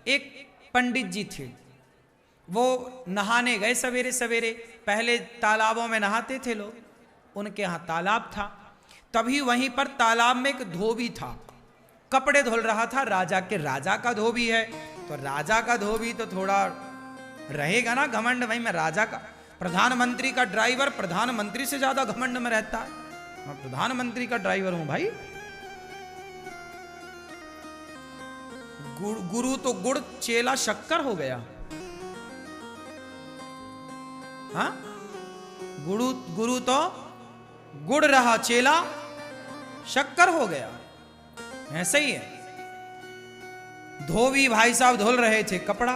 एक पंडित जी थे, वो नहाने गए सवेरे सवेरे। पहले तालाबों में नहाते थे लोग, उनके यहाँ तालाब था। तभी वहीं पर तालाब में एक धोबी था, कपड़े धुल रहा था। राजा का धोबी है, तो राजा का धोबी तो थोड़ा रहेगा ना घमंड, भाई मैं राजा का, प्रधानमंत्री का ड्राइवर प्रधानमंत्री से ज्यादा घमंड में रहता है, मैं प्रधानमंत्री का ड्राइवर हूं भाई। गुरु तो गुड़ चेला शक्कर हो गया। हाँ, गुरु तो गुड़ रहा, चेला शक्कर हो गया। ऐसा ही है। धोबी भाई साहब धुल रहे थे कपड़ा,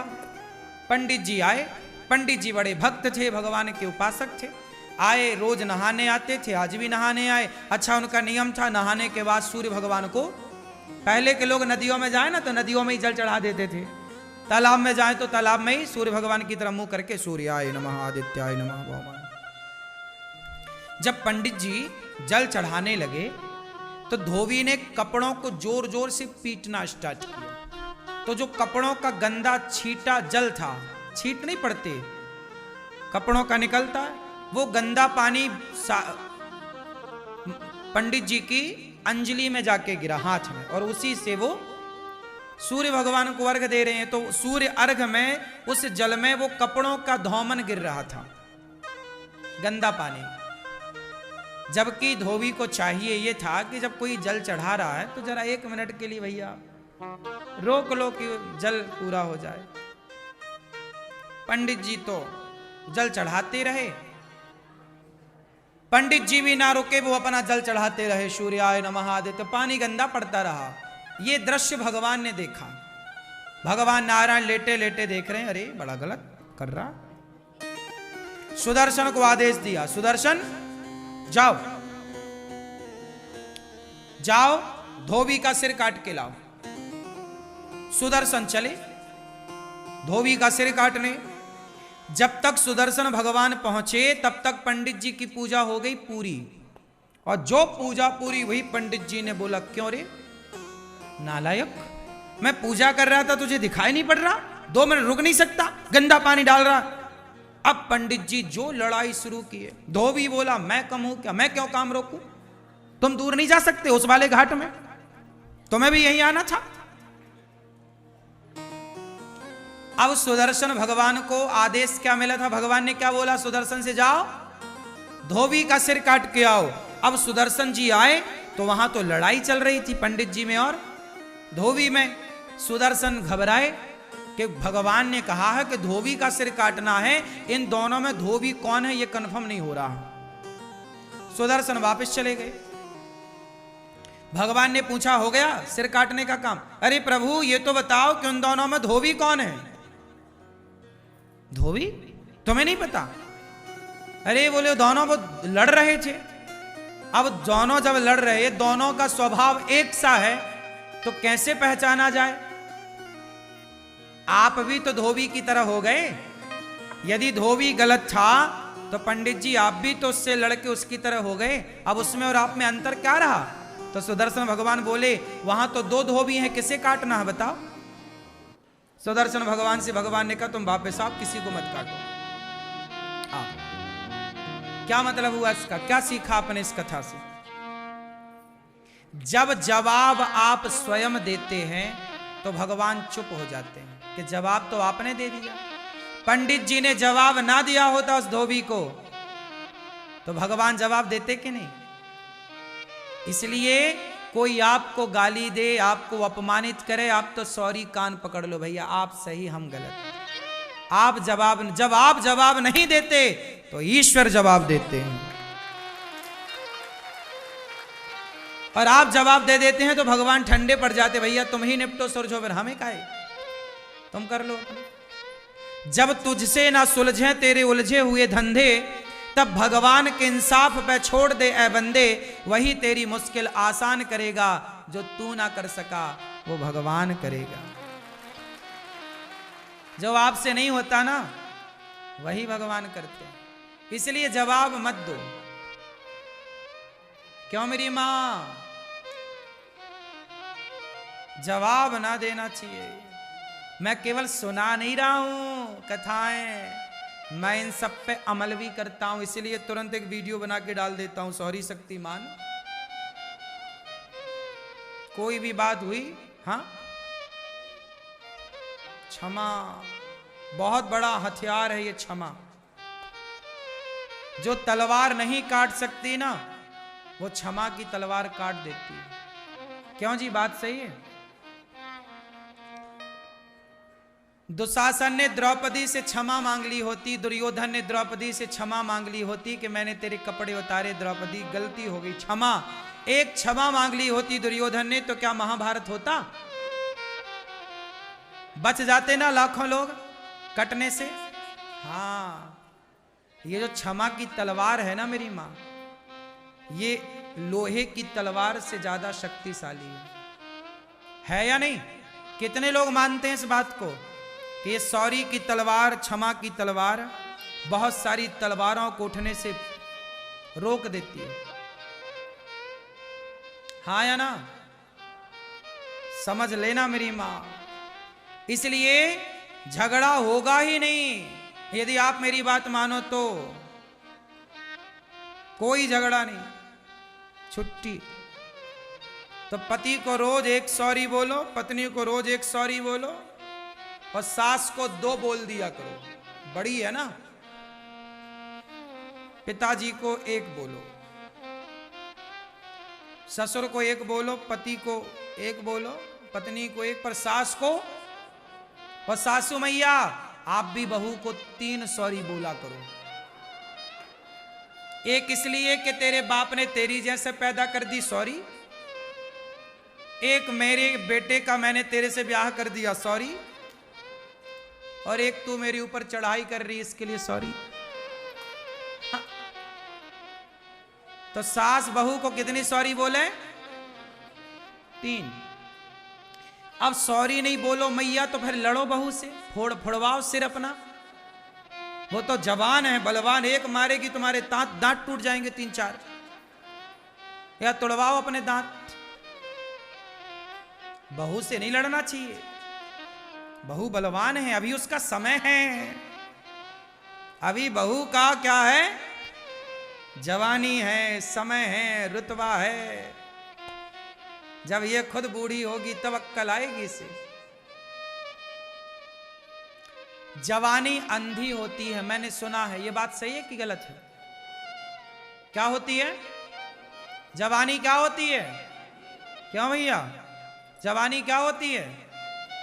पंडित जी आए। पंडित जी बड़े भक्त थे, भगवान के उपासक थे। आए, रोज नहाने आते थे, आज भी नहाने आए। अच्छा, उनका नियम था नहाने के बाद सूर्य भगवान को, पहले के लोग नदियों में जाए ना तो नदियों में ही जल चढ़ा देते थे, तालाब में जाए तो तालाब में ही सूर्य भगवान की तरफ मुंह करके सूर्याय नमः आदित्याय नमः भौमाय। जब पंडित जी जल चढ़ाने लगे तो धोबी ने कपड़ों को जोर जोर से पीटना स्टार्ट किया। तो जो कपड़ों का गंदा छीटा जल था, छीट नहीं पड़ते, कपड़ों का निकलता है, वो गंदा पानी पंडित जी की अंजलि में जाके गिरा, हाथ में, और उसी से वो सूर्य भगवान को अर्घ दे रहे हैं। तो सूर्य अर्घ में उस जल में वो कपड़ों का धौमन गिर रहा था, गंदा पानी। जबकि धोबी को चाहिए ये था कि जब कोई जल चढ़ा रहा है तो जरा 1 मिनट के लिए भैया रोक लो कि जल पूरा हो जाए। पंडित जी तो जल चढ़ाते रहे, पंडित जी भी ना रुके, वो अपना जल चढ़ाते रहे, सूर्याय नमः आदित्य, पानी गंदा पड़ता रहा। ये दृश्य भगवान ने देखा। भगवान नारायण लेटे लेटे देख रहे हैं, अरे बड़ा गलत कर रहा। सुदर्शन को आदेश दिया, सुदर्शन जाओ जाओ धोबी का सिर काट के लाओ। सुदर्शन चले धोबी का सिर काटने। जब तक सुदर्शन भगवान पहुंचे तब तक पंडित जी की पूजा हो गई पूरी। और जो पूजा पूरी हुई, पंडित जी ने बोला, क्यों रे नालायक, मैं पूजा कर रहा था, तुझे दिखाई नहीं पड़ रहा? 2 मिनट रुक नहीं सकता? गंदा पानी डाल रहा। अब पंडित जी जो लड़ाई शुरू की है। धोबी बोला, मैं कम हूं क्या, मैं क्यों काम रोकूं? तुम दूर नहीं जा सकते उस वाले घाट में, तुम्हें भी यहीं आना था। अब सुदर्शन भगवान को आदेश क्या मिला था? भगवान ने क्या बोला? सुदर्शन से जाओ धोबी का सिर काट के आओ। अब सुदर्शन जी आए तो वहां तो लड़ाई चल रही थी पंडित जी में और धोबी में। सुदर्शन घबराए कि भगवान ने कहा है कि धोबी का सिर काटना है, इन दोनों में धोबी कौन है ये कंफर्म नहीं हो रहा। सुदर्शन वापस चले गए। भगवान ने पूछा, हो गया सिर काटने का काम? अरे प्रभु ये तो बताओ कि उन दोनों में धोबी कौन है? धोबी तुम्हें नहीं पता? अरे बोले दोनों वो लड़ रहे थे। अब दोनों जब लड़ रहे, दोनों का स्वभाव एक सा है तो कैसे पहचाना जाए? आप भी तो धोबी की तरह हो गए। यदि धोबी गलत था तो पंडित जी आप भी तो उससे लड़के उसकी तरह हो गए। अब उसमें और आप में अंतर क्या रहा? तो सुदर्शन भगवान बोले, वहां तो 2 धोबी हैं, किसे काटना है बताओ? सुदर्शन भगवान से भगवान ने कहा, तुम वापस आप किसी को मत काटो। क्या मतलब हुआ इसका? क्या सीखा आपने इस कथा से? जब जवाब आप स्वयं देते हैं तो भगवान चुप हो जाते हैं कि जवाब तो आपने दे दिया। पंडित जी ने जवाब ना दिया होता उस धोबी को तो भगवान जवाब देते कि नहीं? इसलिए कोई आपको गाली दे, आपको अपमानित करे, आप तो सॉरी कान पकड़ लो, भैया आप सही हम गलत। आप जब आप जवाब नहीं देते तो ईश्वर जवाब देते हैं, और आप जवाब दे देते हैं तो भगवान ठंडे पड़ जाते, भैया तुम ही निपटो सुलझो, फिर हमें काहे, तुम कर लो। जब तुझसे ना सुलझे तेरे उलझे हुए धंधे, तब भगवान के इंसाफ पे छोड़ दे ए बंदे, वही तेरी मुश्किल आसान करेगा। जो तू ना कर सका वो भगवान करेगा। जो आपसे नहीं होता ना वही भगवान करते हैं। इसलिए जवाब मत दो। क्यों मेरी मां? जवाब ना देना चाहिए। मैं केवल सुना नहीं रहा हूं कथाएं, मैं इन सब पे अमल भी करता हूं, इसलिए तुरंत एक वीडियो बना के डाल देता हूं। सॉरी शक्तिमान, कोई भी बात हुई, हाँ, क्षमा बहुत बड़ा हथियार है ये क्षमा। जो तलवार नहीं काट सकती ना, वो क्षमा की तलवार काट देती है। क्यों जी, बात सही है। दुशासन ने द्रौपदी से क्षमा मांग ली होती, दुर्योधन ने द्रौपदी से क्षमा मांग ली होती कि मैंने तेरे कपड़े उतारे द्रौपदी, गलती हो गई, क्षमा। एक क्षमा मांग ली होती दुर्योधन ने, तो क्या महाभारत होता? बच जाते ना लाखों लोग कटने से। हाँ, ये जो क्षमा की तलवार है ना मेरी मां, ये लोहे की तलवार से ज्यादा शक्तिशाली है या नहीं? कितने लोग मानते हैं इस बात को कि ये सॉरी की तलवार, क्षमा की तलवार बहुत सारी तलवारों को उठने से रोक देती है। हाँ या ना? समझ लेना मेरी मां। इसलिए झगड़ा होगा ही नहीं यदि आप मेरी बात मानो तो। कोई झगड़ा नहीं, छुट्टी। तो पति को रोज एक सॉरी बोलो, पत्नी को रोज एक सॉरी बोलो, और सास को 2 बोल दिया करो, बड़ी है ना। पिताजी को 1 बोलो, ससुर को 1 बोलो, पति को 1 बोलो, पत्नी को 1, पर सास को, और सासू मैया आप भी बहू को 3 सॉरी बोला करो। एक इसलिए कि तेरे बाप ने तेरी जैसे पैदा कर दी, सॉरी। एक मेरे बेटे का मैंने तेरे से ब्याह कर दिया, सॉरी। और एक तू मेरे ऊपर चढ़ाई कर रही, इसके लिए सॉरी। हाँ। तो सास बहू को कितनी सॉरी बोले? 3। अब सॉरी नहीं बोलो मैया तो फिर लड़ो बहू से, फोड़वाओ सिर अपना। वो तो जवान है, बलवान, एक मारेगी तुम्हारे दांत टूट जाएंगे 3-4। या तोड़वाओ अपने दांत। बहू से नहीं लड़ना चाहिए, बहू बलवान है, अभी उसका समय है। अभी बहू का क्या है? जवानी है, समय है, रुतबा है। जब ये खुद बूढ़ी होगी तब अक्कल आएगी इसे। जवानी अंधी होती है, मैंने सुना है। ये बात सही है कि गलत है? क्या होती है जवानी? क्या होती है? क्यों भैया, जवानी क्या होती है?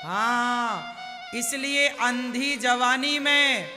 हाँ, इसलिए अंधी जवानी में